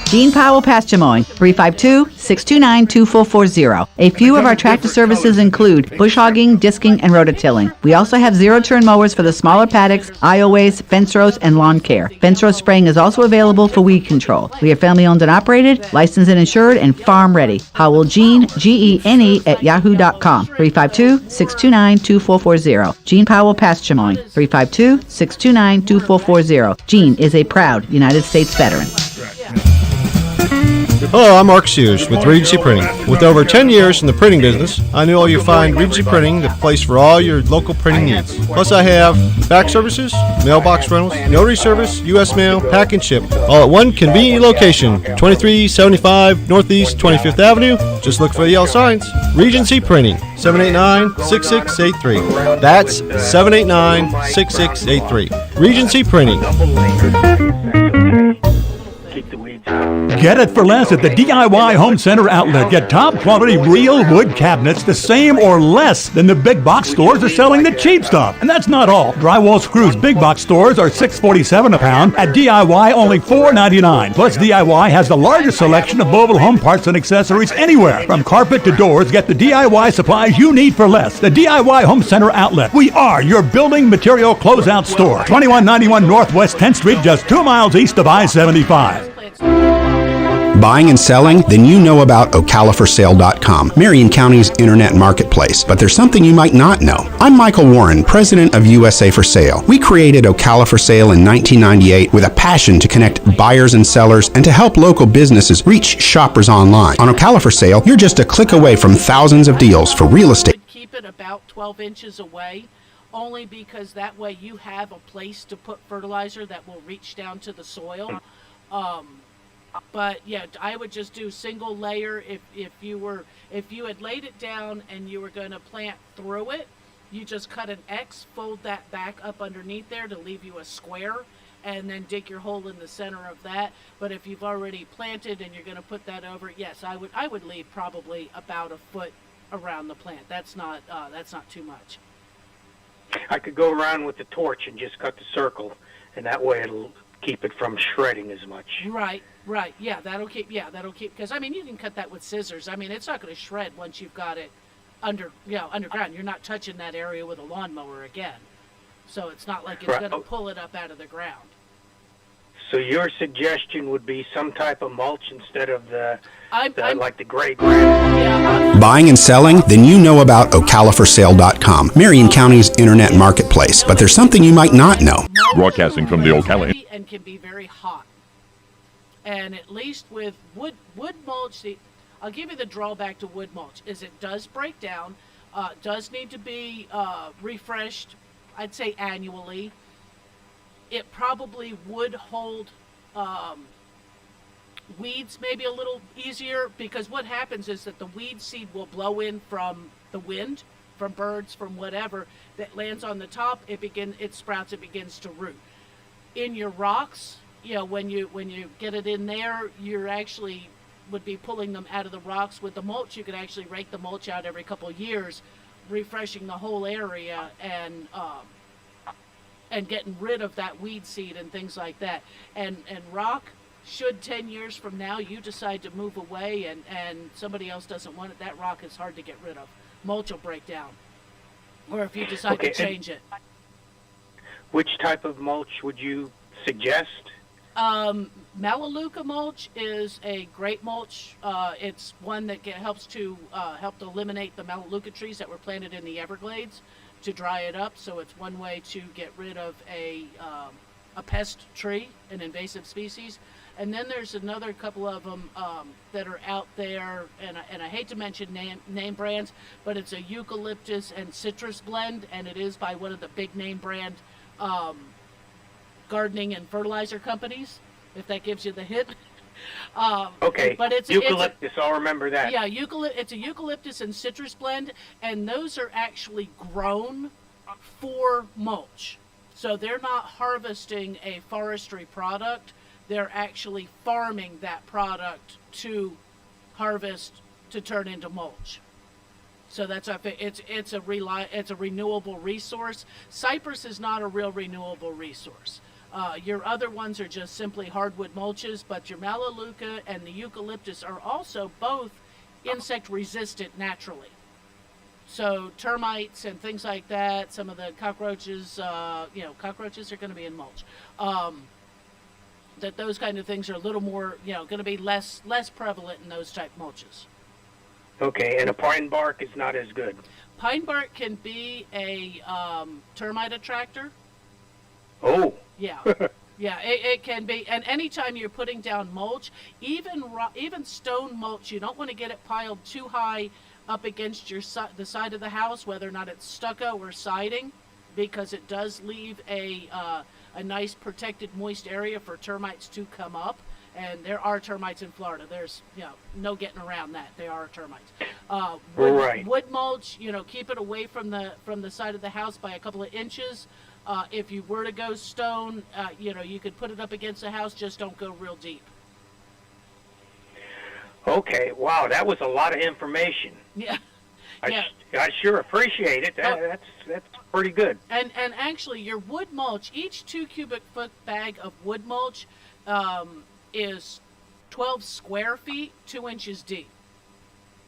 Gene Powell Pasture Mowing, 352-629-2440. A few of our tractor services include bush hogging, disking, and rototilling. We also have zero-turn mowers for the smaller paddocks, aisleways, fence rows, and lawn care. Fence row spraying is also available for weed control. We are family-owned and operated, licensed and insured, and farm-ready. Powell Gene, Gene, at yahoo.com, 352-629-2440. Gene Powell Pasture Mowing, 352-629-2440. Gene is a proud United States veteran. Hello, I'm Mark Sears with Regency Printing. With over 10 years in the printing business, I know you'll find Regency Printing the place for all your local printing needs. Plus, I have fax services, mailbox rentals, notary service, U.S. mail, pack and ship, all at one convenient location, 2375 Northeast 25th Avenue. Just look for the yellow signs. Regency Printing, 789-6683. That's 789-6683. Regency Printing. Get it for less at the DIY Home Center outlet. Get top quality real wood cabinets the same or less than the big box stores are selling the cheap stuff. And that's not all. Drywall screws big box stores are $6.47 a pound. At DIY only $4.99. Plus DIY has the largest selection of mobile home parts and accessories anywhere. From carpet to doors, get the DIY supplies you need for less. The DIY Home Center outlet. We are your building material closeout store. 2191 Northwest 10th Street, just 2 miles east of I-75. Buying and selling? Then you know about OcalaForSale.com, Marion County's internet marketplace. But there's something you might not know. I'm Michael Warren, president of USA for Sale. We created Ocala for Sale in 1998 with a passion to connect buyers and sellers and to help local businesses reach shoppers online. On Ocala for Sale, you're just a click away from thousands of deals for real estate. Keep it about 12 inches away, only because that way you have a place to put fertilizer that will reach down to the soil. But yeah, I would just do single layer. If you had laid it down and you were going to plant through it, you just cut an X, fold that back up underneath there to leave you a square, and then dig your hole in the center of that. But if you've already planted and you're going to put that over, yes, I would leave probably about a foot around the plant. That's not too much. I could go around with the torch and just cut the circle, and that way it'll keep it from shredding as much. Right. Yeah, that'll keep, because I mean, you can cut that with scissors. I mean, it's not going to shred once you've got it underground. You're not touching that area with a lawnmower again. So it's not like it's going to pull it up out of the ground. So your suggestion would be some type of mulch instead of like the gray ground. Yeah, Buying and selling? Then you know about OcalaForSale.com, Marion County's internet marketplace. But there's something you might not know. Broadcasting from the Ocala. And can be very hot. And at least with wood mulch, I'll give you the drawback to wood mulch, is it does break down, does need to be refreshed, I'd say annually. It probably would hold weeds maybe a little easier, because what happens is that the weed seed will blow in from the wind, from birds, from whatever, that lands on the top, it sprouts, it begins to root. In your rocks, when you get it in there, you're actually would be pulling them out of the rocks. With the mulch, you could actually rake the mulch out every couple of years, refreshing the whole area and getting rid of that weed seed and things like that. And rock, should 10 years from now you decide to move away and somebody else doesn't want it, that rock is hard to get rid of. Mulch will break down. Or if you decide to change it. Which type of mulch would you suggest? Melaleuca mulch is a great mulch. It's one that helps to eliminate the Melaleuca trees that were planted in the Everglades to dry it up. So it's one way to get rid of a pest tree, an invasive species. And then there's another couple of them that are out there, and I hate to mention name brands, but it's a eucalyptus and citrus blend, and it is by one of the big name brand gardening and fertilizer companies, if that gives you the hint. Okay, but it's eucalyptus, I'll remember that. Yeah, it's a eucalyptus and citrus blend, and those are actually grown for mulch. So they're not harvesting a forestry product, they're actually farming that product to harvest to turn into mulch. So it's a renewable resource. Cypress is not a real renewable resource. Your other ones are just simply hardwood mulches, but your melaleuca and the eucalyptus are also both insect resistant naturally. So termites and things like that, some of the cockroaches, cockroaches are going to be in mulch. That those kind of things are a little more, going to be less prevalent in those type mulches. Okay, and a pine bark is not as good. Pine bark can be a termite attractor. Oh. Yeah. Yeah, it can be. And anytime you're putting down mulch, even stone mulch, you don't want to get it piled too high up against the side of the house, whether or not it's stucco or siding, because it does leave a nice protected moist area for termites to come up. And there are termites in Florida. There's no getting around that. They are termites. Wood mulch, keep it away from the side of the house by a couple of inches. If you were to go stone, you could put it up against the house. Just don't go real deep. Okay. Wow, that was a lot of information. Yeah. I sure appreciate it. That's pretty good. And actually, your wood mulch, each 2 cubic foot bag of wood mulch, is 12 square feet, 2 inches deep.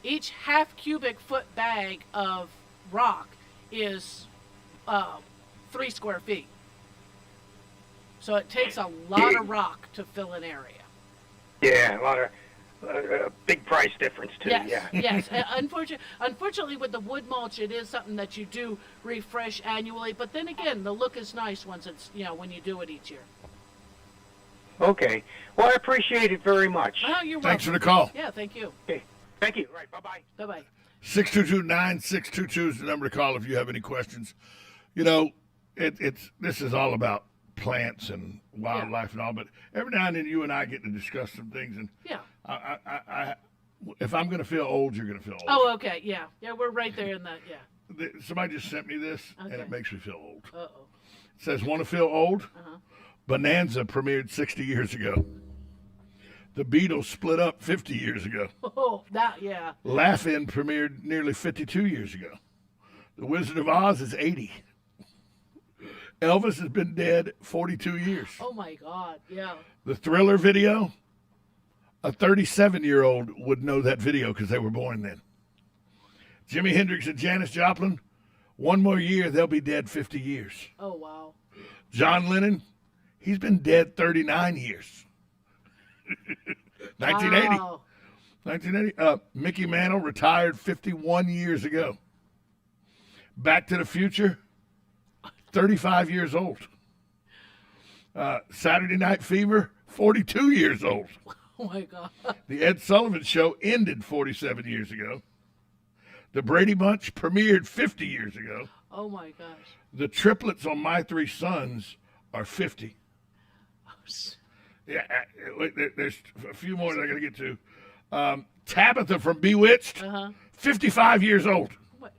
Each half cubic foot bag of rock is 3 square feet. So it takes a lot of rock to fill an area. Yeah, a lot of big price difference too. Yes, yes. Unfortunately, with the wood mulch, it is something that you do refresh annually. But then again, the look is nice once it's when you do it each year. Okay. Well, I appreciate it very much. Oh, you're welcome. Thanks for the call. Yeah, thank you. Okay. Thank you. Right. Bye-bye. Bye-bye. 622-9622 is the number to call if you have any questions. This is all about plants and wildlife and all, but every now and then you and I get to discuss some things, and I if I'm going to feel old, you're going to feel old. Oh, okay. Yeah. Yeah, we're right there in that. Yeah. Somebody just sent me this, and it makes me feel old. Uh-oh. It says, want to feel old? Bonanza premiered 60 years ago. The Beatles split up 50 years ago. Oh, that, yeah. Laugh-In premiered nearly 52 years ago. The Wizard of Oz is 80. Elvis has been dead 42 years. Oh, my God, yeah. The Thriller video, a 37-year-old would know that video because they were born then. Jimi Hendrix and Janis Joplin, one more year, they'll be dead 50 years. Oh, wow. John Lennon, he's been dead 39 years. 1980. Wow. 1980. Mickey Mantle retired 51 years ago. Back to the Future, 35 years old. Saturday Night Fever, 42 years old. Oh, my God. The Ed Sullivan Show ended 47 years ago. The Brady Bunch premiered 50 years ago. Oh, my gosh. The triplets on My Three Sons are 50. Yeah, there's a few more that I got to get to. Tabitha from Bewitched, 55 years old. What?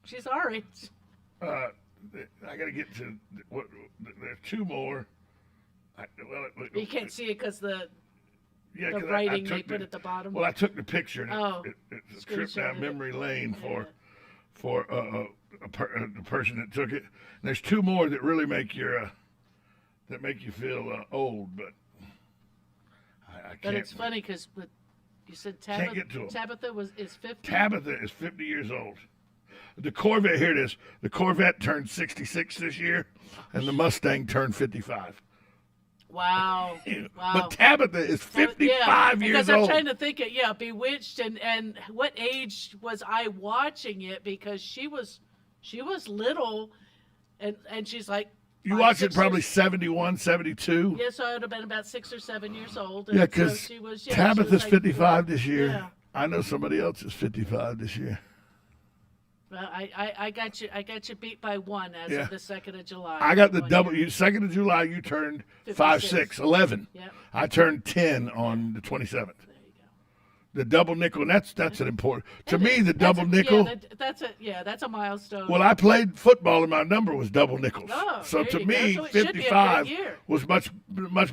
She's our age. I got to get to there's 2 more. You can't see it because the Yeah, the writing they put at the bottom. Well, I took the picture. Oh, it's a trip down memory lane for the person that took it. And there's two more that really make you feel old, but I can't. But it's funny because you said Tabitha is 50. Tabitha is 50 years old. The Corvette, here it is. The Corvette turned 66 this year, and the Mustang turned 55. Wow. But Tabitha is 55 years old. Because I'm trying to think of, Bewitched, and what age was I watching it? Because she was little, and she's like, you watched it probably 71, 72. Yeah, so I would have been about 6 or 7 years old. Yeah, because so Tabitha's 55 this year. Yeah. I know somebody else is 55 this year. Well, I got you beat by one as of the 2nd of July. I got the double. 2nd of July, you turned 5, 6, 11. Yep. I turned 10 on the 27th. There you go. The double nickel, and that's an important. To me, the double nickel. Yeah, that's a milestone. Well, I played football, and my number was double nickels. Oh, so to me, so 55 was much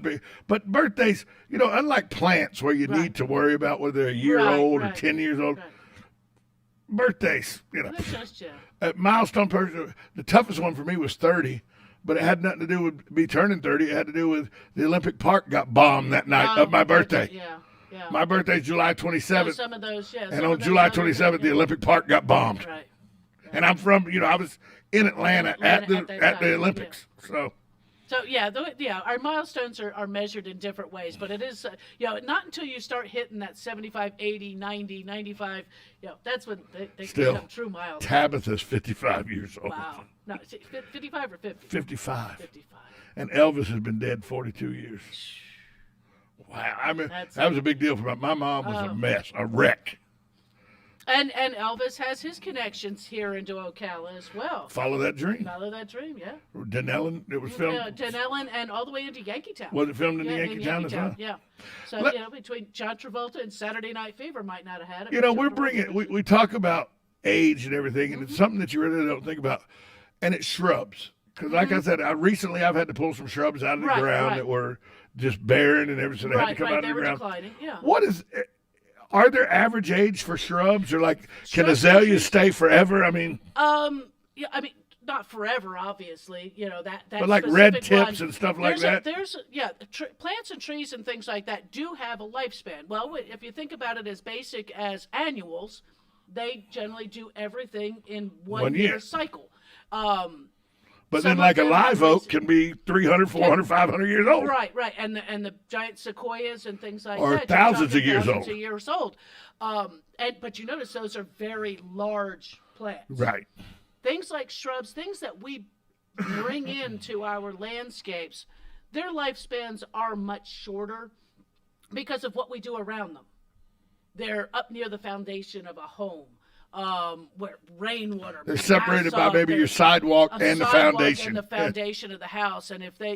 bigger. But birthdays, unlike plants where you need to worry about whether they're a year old or 10 years old. Right. Birthdays, That's just milestone person. The toughest one for me was 30, But it had nothing to do with me turning 30. It had to do with the Olympic Park got bombed that night of my birthday. Yeah. My birthday's July 27th. Some of those, yeah. And on July 27th, the Olympic Park got bombed. Right. And I'm from, I was in Atlanta at the Olympics. Yeah. So our milestones are measured in different ways, but it is, not until you start hitting that 75, 80, 90, 95, that's when they become true milestones. Tabitha's 55 years old. Wow. No, 55 or 50? 55. And Elvis has been dead 42 years. Wow. I mean, that was a big deal for my mom was a mess, a wreck. And Elvis has his connections here into Ocala as well. Follow That Dream, yeah. Denellen, it was filmed. Denellen and all the way into Yankeetown. Was it filmed in Yankeetown as well? Yeah. So, between John Travolta and Saturday Night Fever might not have had it. We're bringing, we talk about age and everything, and it's something that you really don't think about. And it's shrubs. Because like I said, I've had to pull some shrubs out of the ground that were just barren and everything. They had to come out of the ground. Declining, yeah. Are there average age for shrubs, or can azaleas stay forever? I mean, not forever, obviously. That. But like red tips one, and stuff like that. Plants and trees and things like that do have a lifespan. Well, if you think about it as basic as annuals, they generally do everything in one year cycle. But then like a live oak can be 300, 400, 500 years old. Right. And the giant sequoias and things like that. Or thousands of years old. But you notice those are very large plants. Right. Things like shrubs, things that we bring into our landscapes, their lifespans are much shorter because of what we do around them. They're up near the foundation of a home. Where rainwater. They're separated by maybe your sidewalk and the foundation. And the foundation of the house. And if they,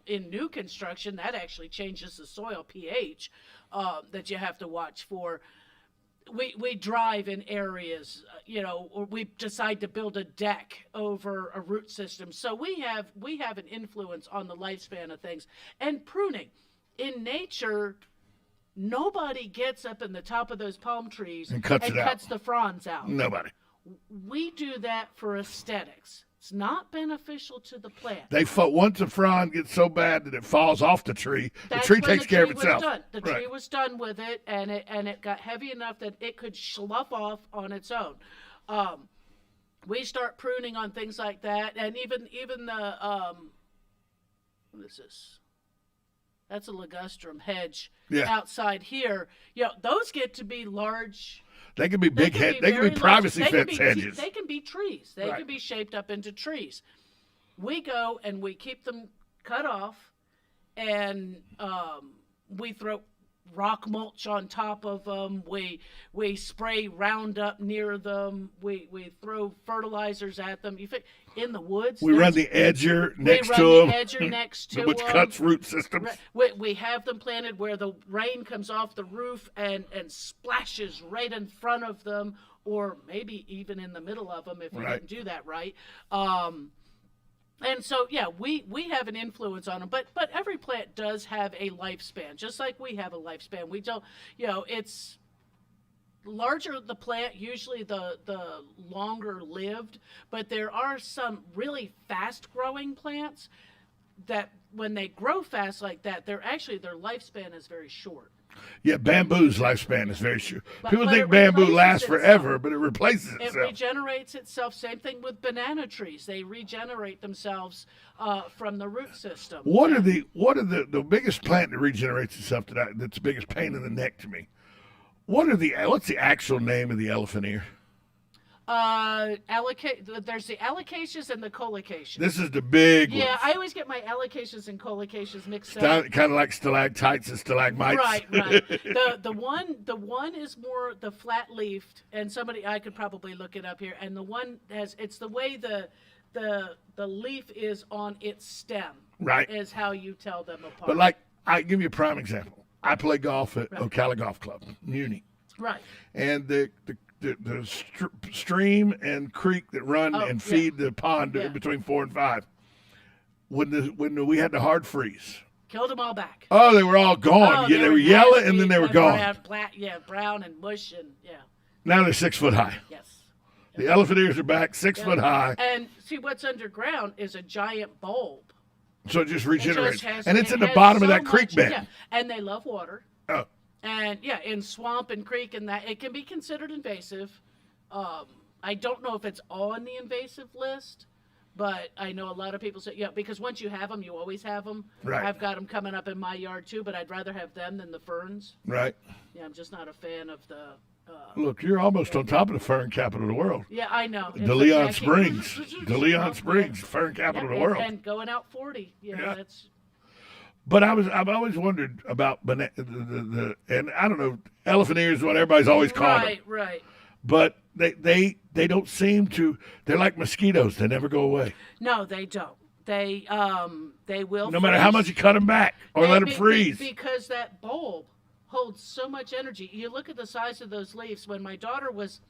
in new construction, that actually changes the soil pH that you have to watch for. We drive in areas, or we decide to build a deck over a root system. So we have an influence on the lifespan of things. And pruning. In nature, nobody gets up in the top of those palm trees and cuts the fronds out. Nobody. We do that for aesthetics. It's not beneficial to the plant. Once a frond gets so bad that it falls off the tree, the tree takes care of itself. The tree was done with it, and it got heavy enough that it could slough off on its own. We start pruning on things like that, and even the what is this? That's a ligustrum hedge outside here. Those get to be large. They can be big hedges. They can be privacy fence hedges. They can be trees. They can be shaped up into trees. We go and we keep them cut off, and we throw rock mulch on top of them. We spray Roundup near them. We throw fertilizers at them. In the woods, we run the edger next to them, which them. Cuts root systems. We have them planted where the rain comes off the roof and splashes right in front of them, or maybe even in the middle of them if we didn't do that right. And so, we have an influence on them, but every plant does have a lifespan, just like we have a lifespan. We don't, it's larger the plant, usually the longer lived, but there are some really fast growing plants that when they grow fast like that, their lifespan is very short. Yeah, bamboo's lifespan is very short. People think bamboo lasts forever, but it replaces itself. It regenerates itself. Same thing with banana trees. They regenerate themselves from the root system. What are the biggest plant that regenerates itself that's the biggest pain in the neck to me? What's the actual name of the elephant ear? There's the alocasias and the colocaceous. This is the big one. Yeah, I always get my alocasias and colocaceous mixed up. Kind of like stalactites and stalagmites. Right. The one is more the flat leafed, and I could probably look it up here. And the one it's the way the leaf is on its stem. Right. Is how you tell them apart. But I give you a prime example. I play golf at Ocala Golf Club, Muni. Right. And the stream and creek that run and feed the pond between 4 and 5. When we had the hard freeze, killed them all back. Oh, they were all gone. They were yellow, and then they were gone. Brown and mush, and Now they're 6 foot high. Yes. The elephant ears are back, 6 foot high. And see, what's underground is a giant bulb. So it just regenerates. And it's in the bottom of that creek bed. Yeah, and they love water. Oh. And in swamp and creek and that, it can be considered invasive. I don't know if it's on the invasive list, but I know a lot of people say, because once you have them, you always have them. Right. I've got them coming up in my yard too, but I'd rather have them than the ferns. Right. Yeah, I'm just not a fan of the. Look, you're almost on top of the fern capital of the world. Yeah, I know. De Leon Springs. De Leon Springs, fern capital of the world. And going out 40. That's. But I've always wondered about the and I don't know, elephant ears is what everybody's always called them. Right. But they don't seem to. They're like mosquitoes. They never go away. No, they don't. They will. No matter how much you cut them back or let them freeze. Because that bulb holds so much energy. You look at the size of those leaves. When my daughter was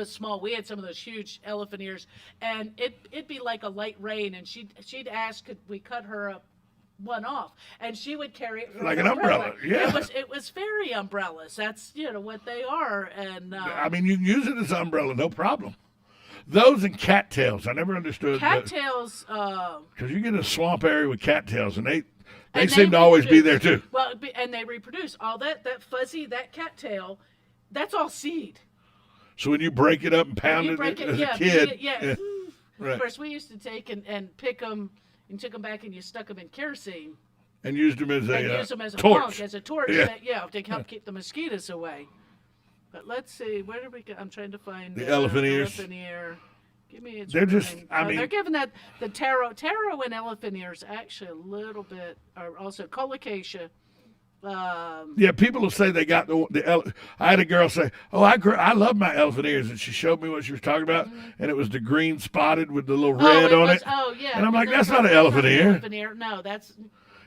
small, we had some of those huge elephant ears, and it'd be like a light rain, and she'd ask, could we cut her one off, and she would carry it like an umbrella. Yeah, it was fairy umbrellas. That's what they are, and I mean, you can use it as an umbrella, no problem. Those and cattails, I never understood. Cattails, because you get a swamp area with cattails, and they seem to always be there too. Well, and they reproduce. All that fuzzy, that cattail, that's all seed. So when you break it up and pound it as a kid, Right. Of course, we used to take and pick them. And took them back and you stuck them in kerosene. And used them as a torch. To help keep the mosquitoes away. But let's see, where did we go? I'm trying to find the elephant ears. Elephant ear. Give me its They're name. just, I mean. They're giving that the taro and elephant ears actually a little bit, are also colocasia. People will say they got I had a girl say, "Oh, I love my elephant ears," and she showed me what she was talking about, and it was the green spotted with the little red on it. Oh yeah. And I'm like, that's not an elephant ear. Elephant ear. No, that's.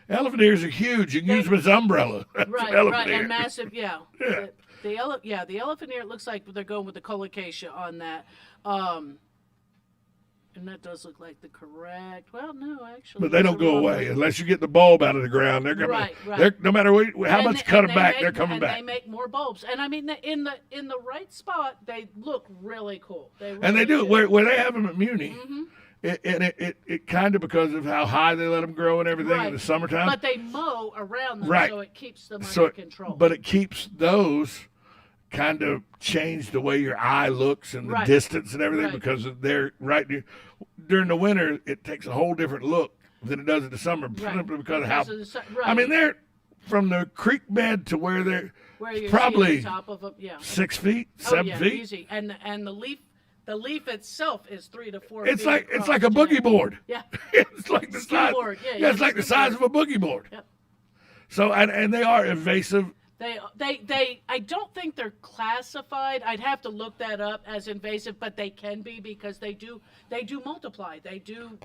Elephant ears are huge. You can use them as umbrella. Right, and massive. Yeah. The elephant ear. It looks like they're going with the colocasia on that. And that does look like the correct. Well, no, actually. But they don't go away unless you get the bulb out of the ground. They're coming. Right. No matter how much you cut them back, they're coming back. They make more bulbs, and I mean, in the right spot, they look really cool. And they do where they have them at Muni. Mm-hmm. It kind of because of how high they let them grow and everything in the summertime. But they mow around them, so it keeps them under control. But it keeps those kind of change the way your eye looks and the distance and everything because they're right near. During the winter, it takes a whole different look than it does in the summer simply because of how. I mean, they're from the creek bed to where they're probably the top of them, 6 feet, 7 feet, easy. And the leaf itself is 3 to 4 it's feet. It's like a boogie board. Yeah, it's like the size. Board. It's like the size of a boogie board. Yep. So and they are invasive. They I don't think they're classified. I'd have to look that up as invasive, but they can be because they do multiply. They do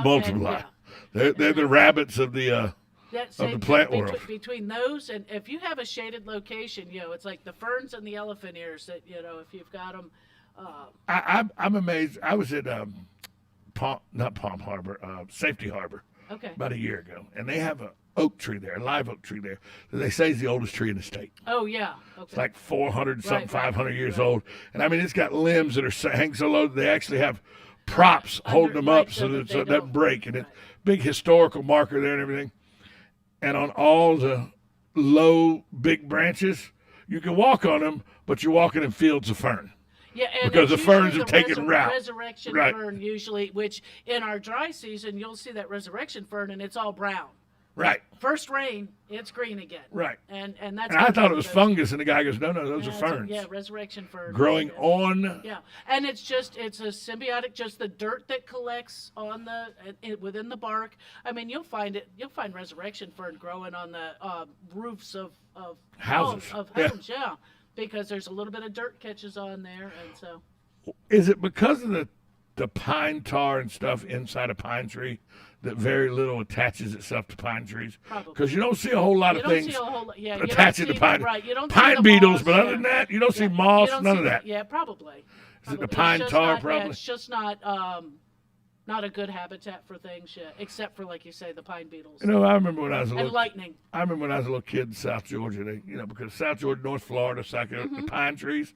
multiply. They're the rabbits of the plant world. Between those and if you have a shaded location, it's like the ferns and the elephant ears that if you've got them. I'm amazed. I was at not Palm Harbor, Safety Harbor, about a year ago, and they have a live oak tree there that they say is the oldest tree in the state. Oh yeah, it's like 400 something, 500 years old, and I mean it's got limbs that are hang so low that they actually have props holding them up so that it doesn't break, and it's big historical marker there and everything. And on all the low big branches, you can walk on them, but you're walking in fields of fern. Yeah, and because the ferns have taken root. Resurrection fern usually, which in our dry season you'll see that resurrection fern and it's all brown. Right. First rain, it's green again. Right. And that's. And I thought it was fungus, and the guy goes, "No, those are ferns." Resurrection fern. Growing on. Yeah, and it's a symbiotic, just the dirt that collects on within the bark. I mean, you'll find resurrection fern growing on the roofs of houses. Homes, yeah, because there's a little bit of dirt catches on there, and so. Is it because of the pine tar and stuff inside a pine tree that very little attaches itself to pine trees? Probably. Because you don't see a whole lot of things attaching to pine. Right. You don't pine see beetles, moss, but other than that, you don't see moss, none of that. Yeah, probably. Is it the pine tar, probably? Yeah, it's just not. not a good habitat for things yet, except for, like you say, the pine beetles. I remember when I was a and little lightning. I remember when I was a little kid in South Georgia. Because South Georgia, North Florida, the pine trees.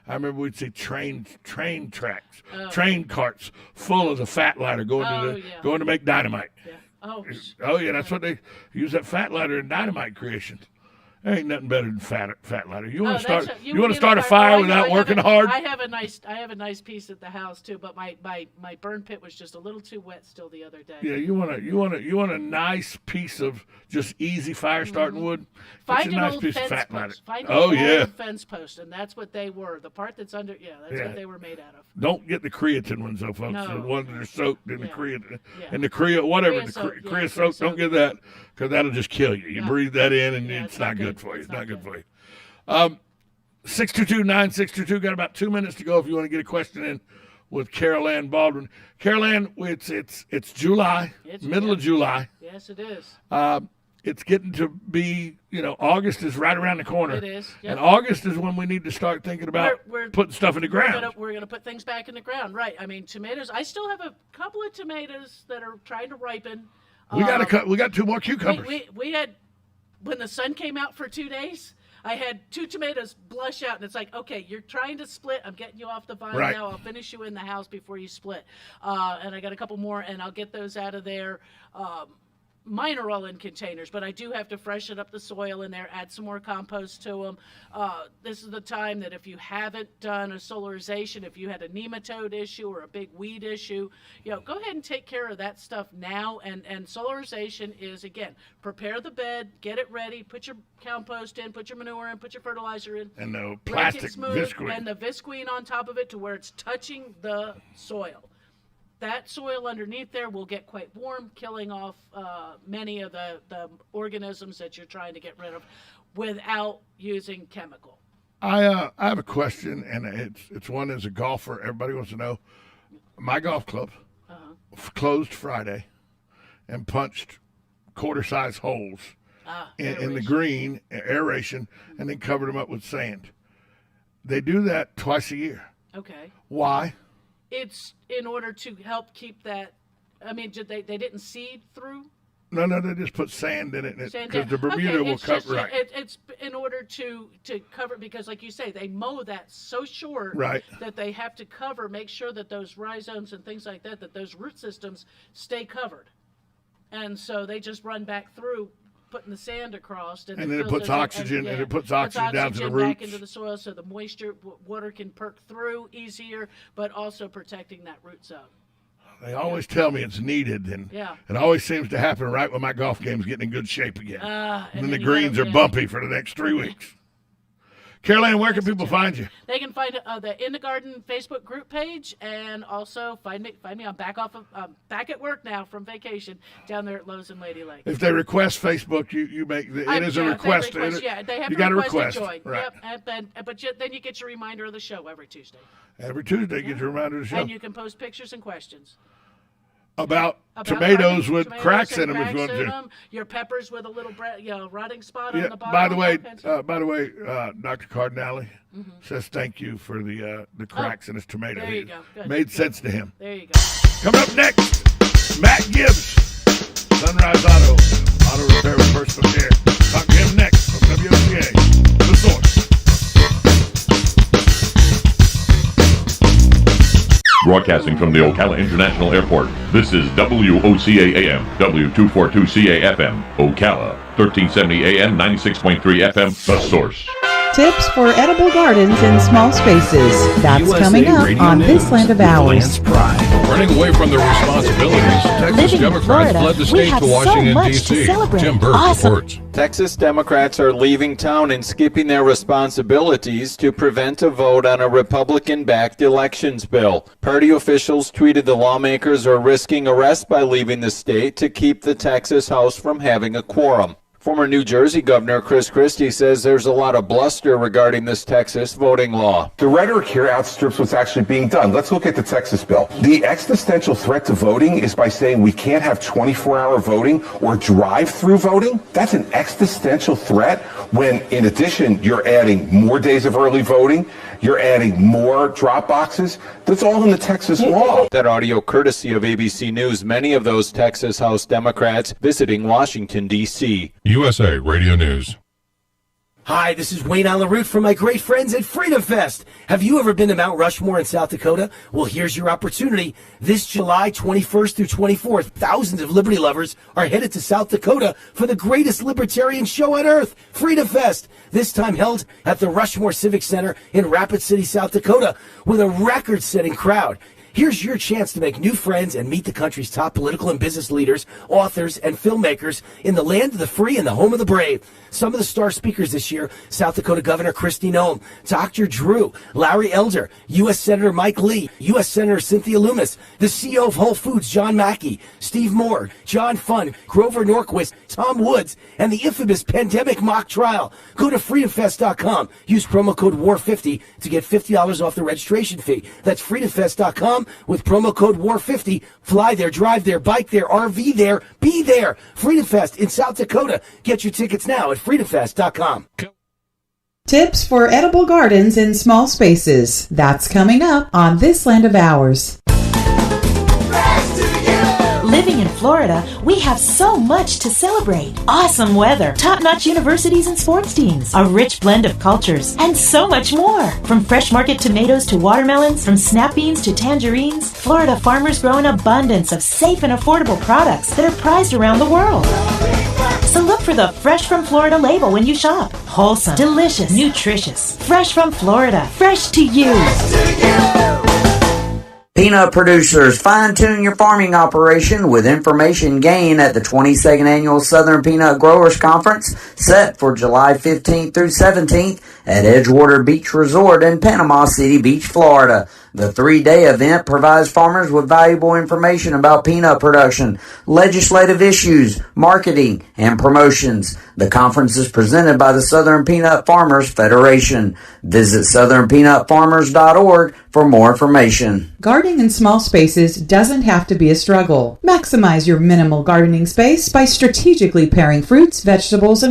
I remember we'd see train tracks, train carts full of the fat lighter going to make dynamite. Yeah. Oh yeah, that's what they use, that fat lighter in dynamite creation. There ain't nothing better than fat lighter. You want to start a fire without working hard? I have a nice piece at the house too, but my burn pit was just a little too wet still the other day. Yeah, you want a nice piece of just easy fire starting wood. Find an old fence post. Find an old fence post, and that's what they were. The part that's under, what they were made out of. Don't get the creatine ones though, folks. No. The ones that are soaked in the creatine and the creosote. Don't get that, because that'll just kill you. You breathe that in, and it's not good for you. It's not good for you. 622-9622. Got about 2 minutes to go if you want to get a question in with Carol Ann Baldwin. Carol Ann, it's July, middle of July. Yes, it is. It's getting to be, August is right around the corner. It is. Yep. And August is when we need to start thinking about putting stuff in the ground. We're going to put things back in the ground, right. I mean, tomatoes, I still have a couple of tomatoes that are trying to ripen. We got 2 more cucumbers. We had, when the sun came out for 2 days, I had 2 tomatoes blush out, and it's like, okay, you're trying to split. I'm getting you off the vine now. I'll finish you in the house before you split. And I got a couple more, and I'll get those out of there. Mine are all in containers, but I do have to freshen up the soil in there, add some more compost to them. This is the time that if you haven't done a solarization, if you had a nematode issue or a big weed issue, go ahead and take care of that stuff now. And solarization is, again, prepare the bed, get it ready, put your compost in, put your manure in, put your fertilizer in. And the plastic visqueen. And the visqueen on top of it to where it's touching the soil. That soil underneath there will get quite warm, killing off many of the organisms that you're trying to get rid of without using chemical. I have a question, and it's one as a golfer. Everybody wants to know. My golf club closed Friday and punched quarter-size holes in the green, aeration, and then covered them up with sand. They do that twice a year. Okay. Why? It's in order to help keep that. I mean, they didn't seed through? No, they just put sand in it because the Bermuda will cover. Right. It's in order to cover, because, like you say, they mow that so short that they have to cover, make sure that those rhizomes and things like that those root systems stay covered. And so they just run back through, putting the sand across, and then it puts oxygen down to the roots, back into the soil, so the water can perk through easier, but also protecting that root zone. They always tell me it's needed, and it always seems to happen right when my golf game's getting in good shape again. And then the greens are bumpy for the next 3 weeks. Caroline, where can people find you? They can find the In the Garden Facebook group page, and also find me. I'm back at work now from vacation down there at Lowe's and Lady Lake. If they request Facebook, you make it is a request. They have you got to request. To join. Right. Yep. But then you get your reminder of the show every Tuesday. Every Tuesday, get your reminder of the show. And you can post pictures and questions. About tomatoes with cracks in them, if you want to. Your peppers with a little rotting spot on the bottom. By the way, Dr. Cardinale says thank you for the cracks in his tomato. There you go. Good. Made sense to him. There you go. Coming up next, Matt Gibbs, Sunrise Auto Repair with Personal Care. Talk to him next on WOCA, The Source. Broadcasting from the Ocala International Airport, this is WOCA AM, W242CA FM, Ocala, 1370 AM, 96.3 FM, The Source. Tips for edible gardens in small spaces. That's USA coming up Radio on News. This Land of Ours. Running away from their responsibilities, Texas Democrats fled the state to Washington, D.C. Jim Burke reports. Texas Democrats are leaving town and skipping their responsibilities to prevent a vote on a Republican-backed elections bill. Party officials tweeted the lawmakers are risking arrest by leaving the state to keep the Texas House from having a quorum. Former New Jersey Governor Chris Christie says there's a lot of bluster regarding this Texas voting law. The rhetoric here outstrips what's actually being done. Let's look at the Texas bill. The existential threat to voting is by saying we can't have 24-hour voting or drive-through voting. That's an existential threat. when in addition you're adding more days of early voting, you're adding more drop boxes. That's all in the Texas law. That audio courtesy of ABC News, many of those Texas House Democrats visiting Washington, D.C. USA Radio News. Hi, this is Wayne Allen Root from my great friends at Freedom Fest. Have you ever been to Mount Rushmore in South Dakota? Well, here's your opportunity. This July 21st through 24th, thousands of liberty lovers are headed to South Dakota for the greatest libertarian show on earth, Freedom Fest. This time held at the Rushmore Civic Center in Rapid City, South Dakota, with a record-setting crowd. Here's your chance to make new friends and meet the country's top political and business leaders, authors, and filmmakers in the land of the free and the home of the brave. Some of the star speakers this year: South Dakota Governor Kristi Noem, Dr. Drew, Larry Elder, U.S. Senator Mike Lee, U.S. Senator Cynthia Lummis, the CEO of Whole Foods, John Mackey, Steve Moore, John Funn, Grover Norquist, Tom Woods, and the infamous pandemic mock trial. Go to freedomfest.com. Use promo code WAR50 to get $50 off the registration fee. That's freedomfest.com with promo code WAR50. Fly there, drive there, bike there, RV there, be there. Freedom Fest in South Dakota. Get your tickets now at freedomfest.com. Tips for edible gardens in small spaces. That's coming up on This Land of Ours. Living in Florida, we have so much to celebrate. Awesome weather, top-notch universities and sports teams, a rich blend of cultures, and so much more. From fresh market tomatoes to watermelons, from snap beans to tangerines, Florida farmers grow an abundance of safe and affordable products that are prized around the world. So look for the Fresh from Florida label when you shop. Wholesome, delicious, nutritious. Fresh from Florida. Fresh to you. Peanut producers, fine-tune your farming operation with information gained at the 22nd Annual Southern Peanut Growers Conference, set for July 15th through 17th at Edgewater Beach Resort in Panama City Beach, Florida. The 3-day event provides farmers with valuable information about peanut production, legislative issues, marketing, and promotions. The conference is presented by the Southern Peanut Farmers Federation. Visit southernpeanutfarmers.org for more information. Gardening in small spaces doesn't have to be a struggle. Maximize your minimal gardening space by strategically pairing fruits, vegetables, and